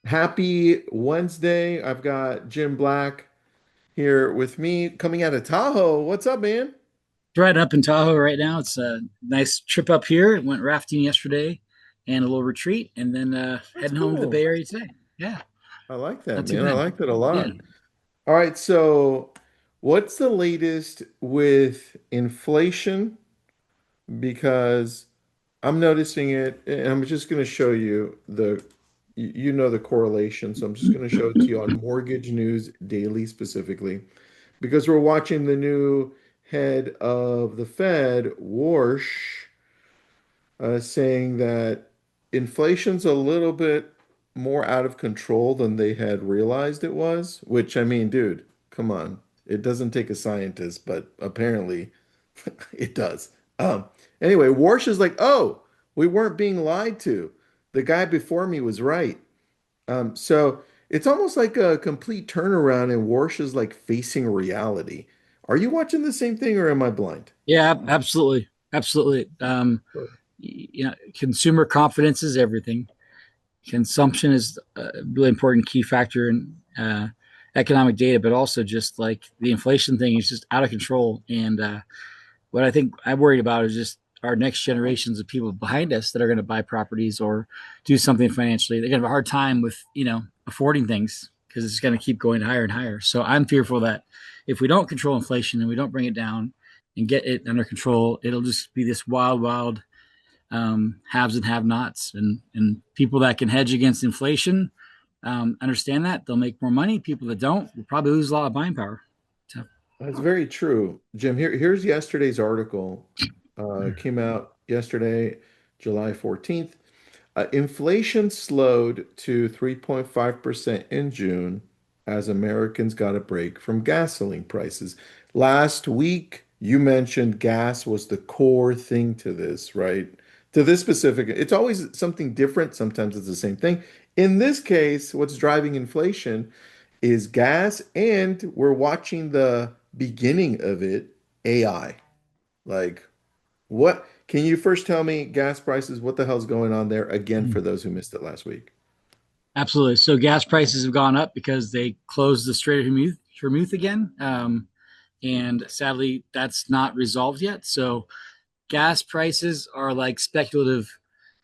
Happy Wednesday. I've got Jim Black here with me coming out of Tahoe. What's up, man? Right up in Tahoe right now. It's a nice trip up here. Went rafting yesterday and a little retreat, and then That's heading home to the cool. Bay Area today. Yeah, I like that, not too man. I bad. like that a Yeah. lot. All right, so what's the latest with inflation? Because I'm noticing it, and I'm just going to show you you know the correlation. So I'm just going to show it to you on Mortgage News Daily specifically, because we're watching the new head of the Fed, Warsh, saying that inflation's a little bit more out of control than they had realized it was, which I mean, dude, come on. It doesn't take a scientist, but apparently it does. Um, anyway, Warsh is like, oh, we weren't being lied to. The guy before me was right. So it's almost like a complete turnaround, and Warsh is like facing reality. Are you watching the same thing, or am I blind? Yeah, absolutely. Absolutely. Consumer confidence is everything. Consumption is a really important key factor in economic data, but also just like the inflation thing is just out of control. And what I think I'm worried about is just our next generations of people behind us that are going to buy properties or do something financially. They're going to have a hard time with, affording things because it's going to keep going higher and higher. So I'm fearful that if we don't control inflation and we don't bring it down and get it under control, it'll just be this wild, wild haves and have nots. And people that can hedge against inflation understand that they'll make more money. People that don't will probably lose a lot of buying power. So, That's very true, Jim. Here's yesterday's article. Came out yesterday, July 14th. Inflation slowed to 3.5% in June as Americans got a break from gasoline prices. Last week, you mentioned gas was the core thing to this, right? To this specific, it's always something different. Sometimes it's the same thing. In this case, what's driving inflation is gas, and we're watching the beginning of it, AI. Like, what can you first tell me gas prices? What the hell's going on there again for those who missed it last week? absolutely. So gas prices have gone up because they closed the Strait of Hormuz again. And sadly, that's not resolved yet. So gas prices are like speculative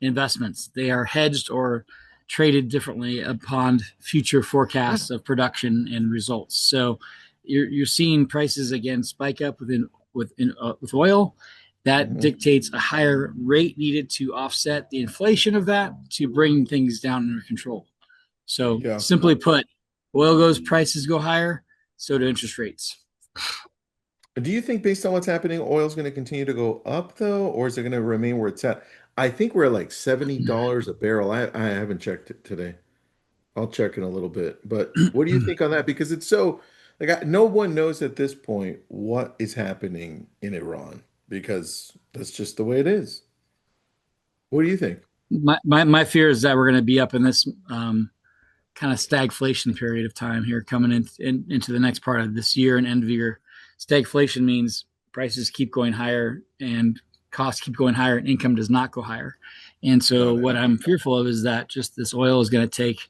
investments. They are hedged or traded differently upon future forecasts of production and results. So you're seeing prices again spike up with oil. That Mhm. dictates a higher rate needed to offset the inflation of that to bring things down under control. So Yeah. simply put, oil goes, prices go higher, so do interest rates. Do you think based on what's happening, oil's going to continue to go up though, or is it going to remain where it's at? I think we're at like $70 a barrel. I haven't checked it today. I'll check in a little bit. But what do you think on that? Because it's so like no one knows at this point what is happening in Iran because that's just the way it is. What do you think? My fear is that we're going to be up in this kind of stagflation period of time here coming into the next part of this year and end of year. Stagflation means prices keep going higher and costs keep going higher and income does not go higher. And so Got it. what I'm fearful of is that just this oil is going to take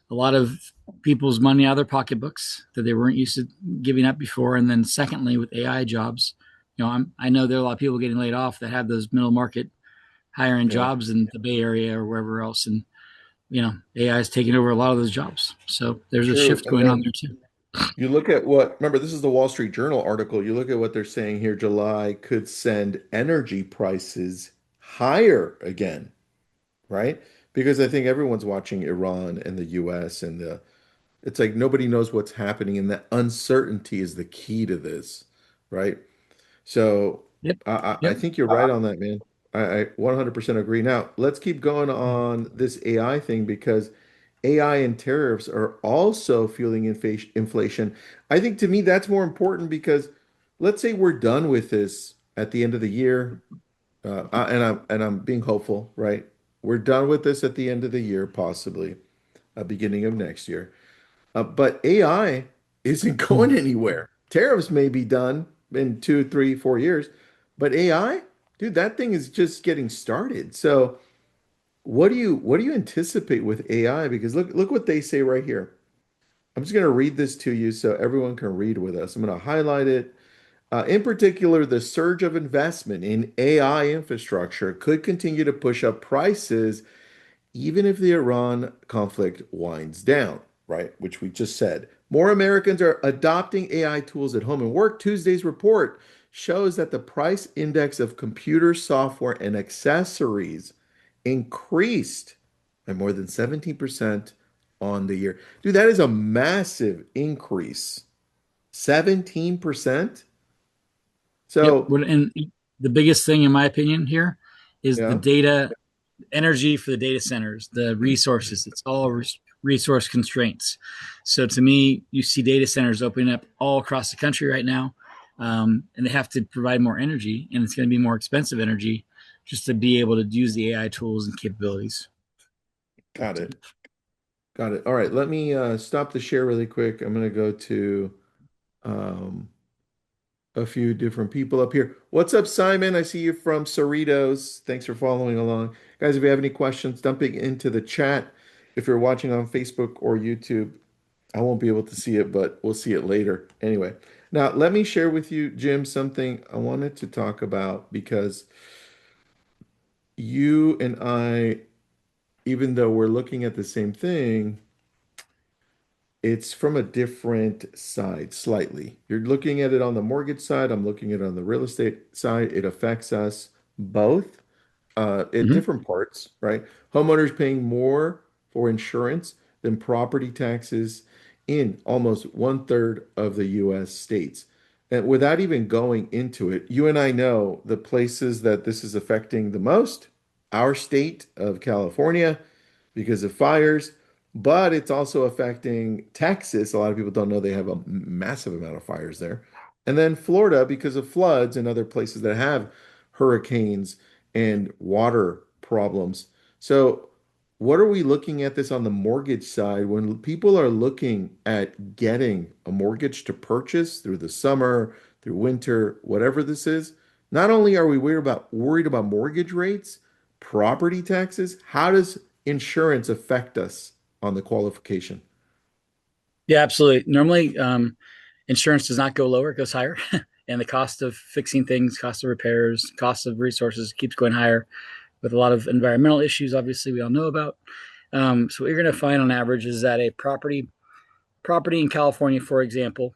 a lot of people's money out of their pocketbooks that they weren't used to giving up before. And then secondly, with AI jobs, I know there are a lot of people getting laid off that have those middle market higher end Yeah. jobs in the Bay Area or wherever else. And AI is taking over a lot of those jobs. So there's a True. shift And going on then there too. you look at what, remember, this is the Wall Street Journal article. You look at what they're saying here, July could send energy prices higher again, right? Because I think everyone's watching Iran and the US and it's like nobody knows what's happening, and that uncertainty is the key to this, right? So Yep. I Yep. think you're right on that, man. I 100% agree. Now, let's keep going on this AI thing because AI and tariffs are also fueling inflation. I think to me that's more important because let's say we're done with this at the end of the year, and I'm being hopeful, right? We're done with this at the end of the year, possibly beginning of next year. But AI isn't going anywhere. Tariffs may be done in 2, 3, 4 years, but AI, dude, that thing is just getting started. So what do you anticipate with AI? Because look what they say right here. I'm just going to read this to you so everyone can read with us. I'm going to highlight it. In particular, the surge of investment in AI infrastructure could continue to push up prices even if the Iran conflict winds down, right? Which we just said. More Americans are adopting AI tools at home and work. Tuesday's report shows that the price index of computer software and accessories increased by more than 17% on the year. Dude, that is a massive increase. 17%? Yep. So, And the biggest thing, in my opinion, here is the yeah, data energy for the data centers, the resources. It's all resource constraints. So to me, you see data centers opening up all across the country right now, and they have to provide more energy, and it's going to be more expensive energy just to be able to use the AI tools and capabilities. got it. Got it. All right, let me stop the share really quick. I'm going to go to um, a few different people up here. What's up, Simon? I see you from Cerritos. Thanks for following along. Guys, if you have any questions, dumping into the chat. If you're watching on Facebook or YouTube, I won't be able to see it, but we'll see it later. Anyway, now let me share with you, Jim, something I wanted to talk about because you and I, even though we're looking at the same thing, it's from a different side, slightly. You're looking at it on the mortgage side. I'm looking at it on the real estate side. It affects us both at Mm-hmm. different parts, right? Homeowners paying more for insurance than property taxes in almost one-third of the US states. And without even going into it, you and I know the places that this is affecting the most, our state of California because of fires, but it's also affecting Texas. A lot of people don't know they have a massive amount of fires there. And then Florida because of floods and other places that have hurricanes and water problems. So, what are we looking at this on the mortgage side when people are looking at getting a mortgage to purchase through the summer, through winter, whatever this is? Not only are we worried about mortgage rates, property taxes, how does insurance affect us on the qualification? Yeah, absolutely. Normally, insurance does not go lower; it goes higher, and the cost of fixing things, cost of repairs, cost of resources keeps going higher. With a lot of environmental issues, obviously we all know about. So what you're going to find on average is that a property in California, for example,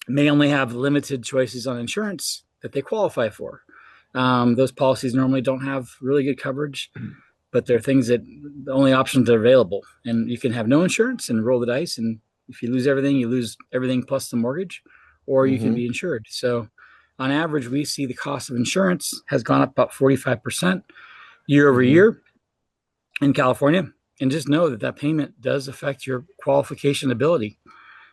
may only have limited choices on insurance that they qualify for. Those policies normally don't have really good coverage, but they're things that the only options that are available. And you can have no insurance and roll the dice. And if you lose everything plus the mortgage, or you can Hmm. be insured. So on average, we see the cost of insurance has gone up about 45% year over Hmm. year in California. And just know that that payment does affect your qualification ability.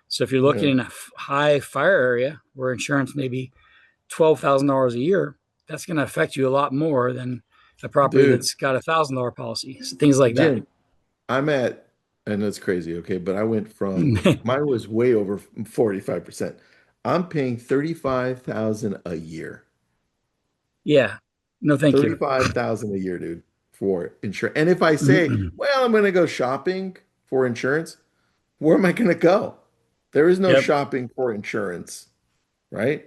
So if you're looking Yeah. in a high fire area where insurance may be $12,000 a year, that's going to affect you a lot more than a property Dude, that's got $1,000 policy. So things like that. Jim, I'm at, and that's crazy, okay, but I went from mine was way over 45%. I'm paying 35,000 a year. Yeah. No, thank you. 35,000 a year, dude, for insurance. And if I say, well, I'm going to go shopping for insurance, where am I going to go? There is no Yep. shopping for insurance, right?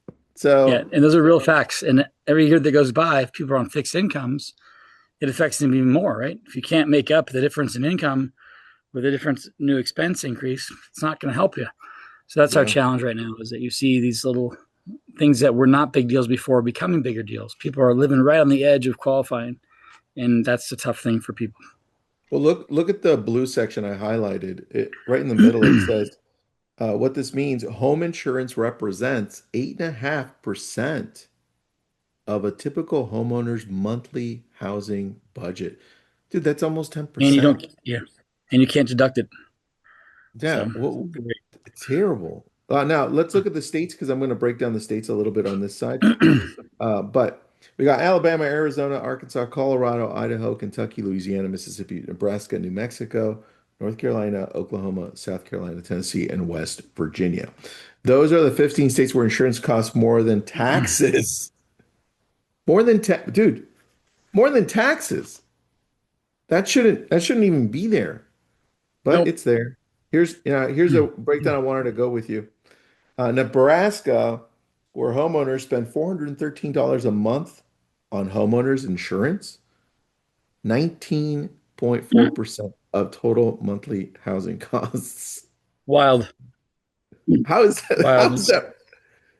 Yeah. So, And those are real facts. And every year that goes by, if people are on fixed incomes, it affects them even more, right? If you can't make up the difference in income with a different new expense increase, it's not going to help you. So that's our yeah. challenge right now is that you see these little things that were not big deals before becoming bigger deals. People are living right on the edge of qualifying, and that's the tough thing for people. Well, look at the blue section I highlighted. Right in the middle, it says what this means. Home insurance represents 8.5% of a typical homeowner's monthly housing budget. Dude, that's almost And you 10%. don't, yeah, and you can't deduct it. Yeah, So, well, terrible. Now let's look at the states because I'm going to break down the states a little bit on this side. But we got Alabama, Arizona, Arkansas, Colorado, Idaho, Kentucky, Louisiana, Mississippi, Nebraska, New Mexico, North Carolina, Oklahoma, South Carolina, Tennessee, and West Virginia. Those are the 15 states where insurance costs more than taxes. More than ta dude, more than taxes. that shouldn't even be there, but Nope. it's there. Here's a breakdown I wanted to go with you. Nebraska, where homeowners spend $413 a month on homeowners insurance, 19.4% of total monthly housing costs. Wild. How is that? How Wild. is that?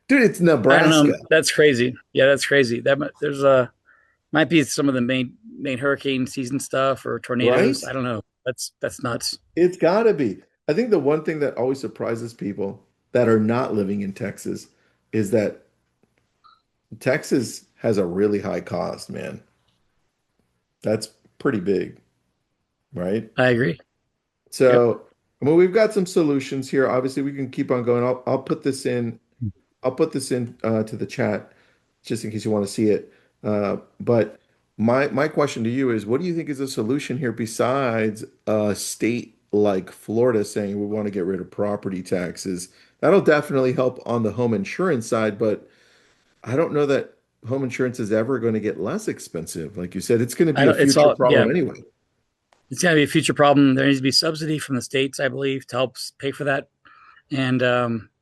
Dude, it's I don't Nebraska, know. That's crazy. Yeah, that's crazy. There's a might be some of the main hurricane season stuff or right? tornadoes. I don't know. That's nuts. It's gotta be. I think the one thing that always surprises people that are not living in Texas is that Texas has a really high cost, man. That's pretty big, right? I agree. Yep. So, I mean, we've got some solutions here. Obviously, we can keep on going. I'll put this in. I'll put this in to the chat just in case you want to see it. But my question to you is, what do you think is a solution here besides a state like Florida saying we want to get rid of property taxes? That'll definitely help on the home insurance side, but I don't know that home insurance is ever going to get less expensive. Like you said, it's going to I be a don't. It's future all. Yeah. problem anyway. It's gonna be a future problem. There needs to be subsidy from the states, I believe, to help pay for that. And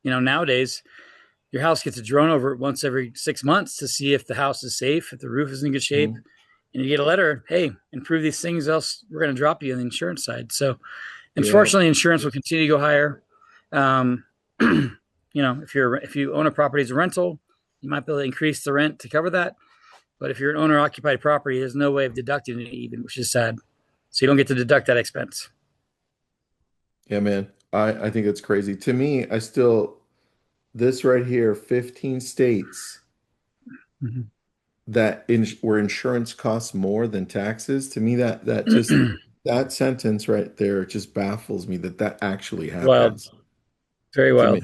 nowadays your house gets a drone over it once every 6 months to see if the house is safe, if the roof is in good shape, Mhm. and you get a letter, hey, improve these things, else we're going to drop you on the insurance side. So, Yeah. unfortunately, insurance will continue to go higher. Um, if you own a property as a rental, you might be able to increase the rent to cover that. But if you're an owner occupied property, there's no way of deducting it even, which is sad. So you don't get to deduct that expense. Yeah, man. I think it's crazy. To me, this right here, 15 states Mhm. where insurance costs more than taxes, to me that sentence right there just baffles me that that actually Wild, happens very to wild, me.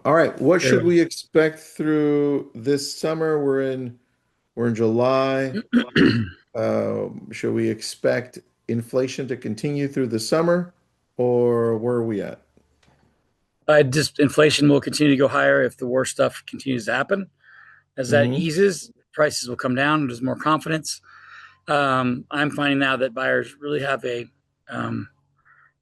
All right, what very should wild. we expect through this summer? We're in July. Should we expect inflation to continue through the summer, or where are we at? Just inflation will continue to go higher if the war stuff continues to happen. As that Hmm. eases, prices will come down. There's more confidence. I'm finding now that buyers really have um,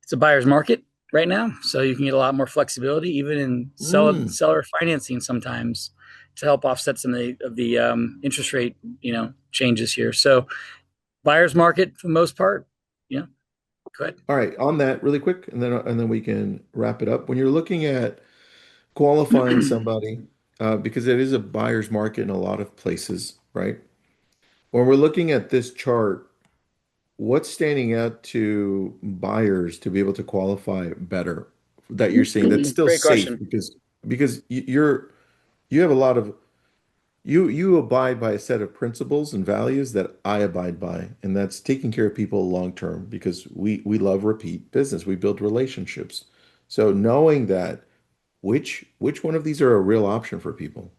it's a buyer's market right now, so you can get a lot more flexibility, even in Mm. seller financing sometimes, to help offset some of the interest rate changes here. So buyer's market for the most part, yeah. Go ahead. All right, on that really quick, and then we can wrap it up. When you're looking at qualifying somebody, because it is a buyer's market in a lot of places, right? When we're looking at this chart, what's standing out to buyers to be able to qualify better that you're saying that's still Great safe question. because you have a lot of you abide by a set of principles and values that I abide by, and that's taking care of people long term because we love repeat business. We build relationships. So knowing that, which one of these are a real option for people,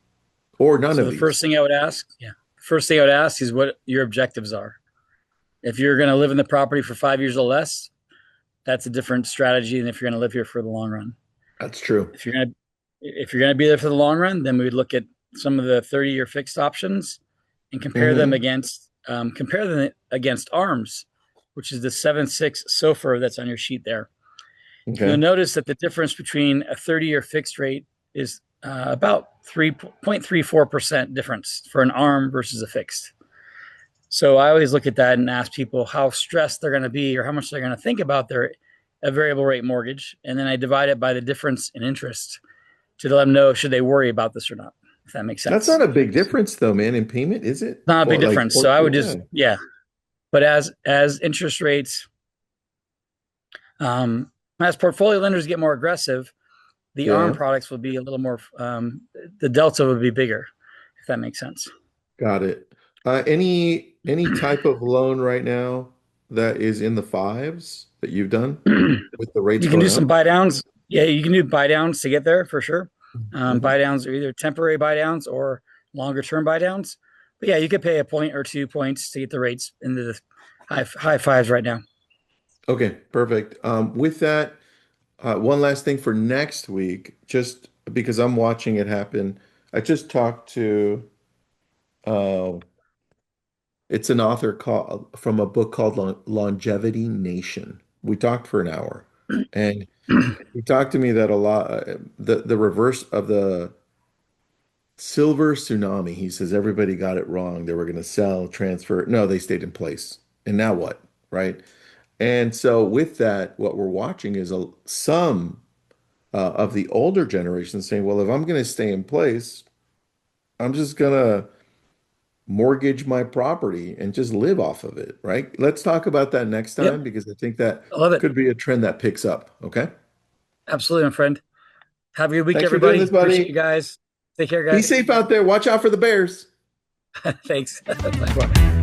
or none So of the these? first thing I would ask, yeah, first thing I would ask is what your objectives are. If you're going to live in the property for 5 years or less, that's a different strategy than if you're going to live here for the long run. That's true. If you're going to be there for the long run, then we would look at some of the 30-year fixed options and Hmm. compare them against ARMS, which is the 7.6 SOFR that's on your sheet there. You'll Okay. notice that the difference between a 30-year fixed rate is about 3.34% difference for an ARM versus a fixed. So I always look at that and ask people how stressed they're going to be or how much they're going to think about their a variable rate mortgage, and then I divide it by the difference in interest to let them know should they worry about this or not. If that makes That's sense. not a big difference though, man, in payment, is it? Not a big Or like, difference. So I would yeah. just yeah. But as interest rates, um, as portfolio lenders get more aggressive, the ARM Yeah. products will be a little more. The delta would be bigger, if that makes sense. Got it. Any type of loan right now that is in the fives that you've done with the rates You can going do some up? buy downs. Yeah, you can do buy downs to get there for sure. Hmm. Buy downs are either temporary buy downs or longer term buy downs. But yeah, you could pay a point or 2 points to get the rates into the high fives right now. Okay, perfect. With that, one last thing for next week, just because I'm watching it happen. I just talked to uh, It's an author called from a book called Longevity Nation. We talked for an hour, and he talked to me that a lot the reverse of the silver tsunami. He says everybody got it wrong. They were going to sell, transfer. No, they stayed in place. And now what? Right? And so with that, what we're watching is some of the older generation saying, well, if I'm going to stay in place, I'm just going to mortgage my property and just live off of it, right? Let's talk about that next Yep, time because I think that I love it. could be a trend that picks up. Okay. Absolutely, my friend. Have a good week, Thanks for doing everybody. this, Appreciate you buddy. guys. Take care, Be guys. safe out there. Watch out for the bears. Thanks. Bye.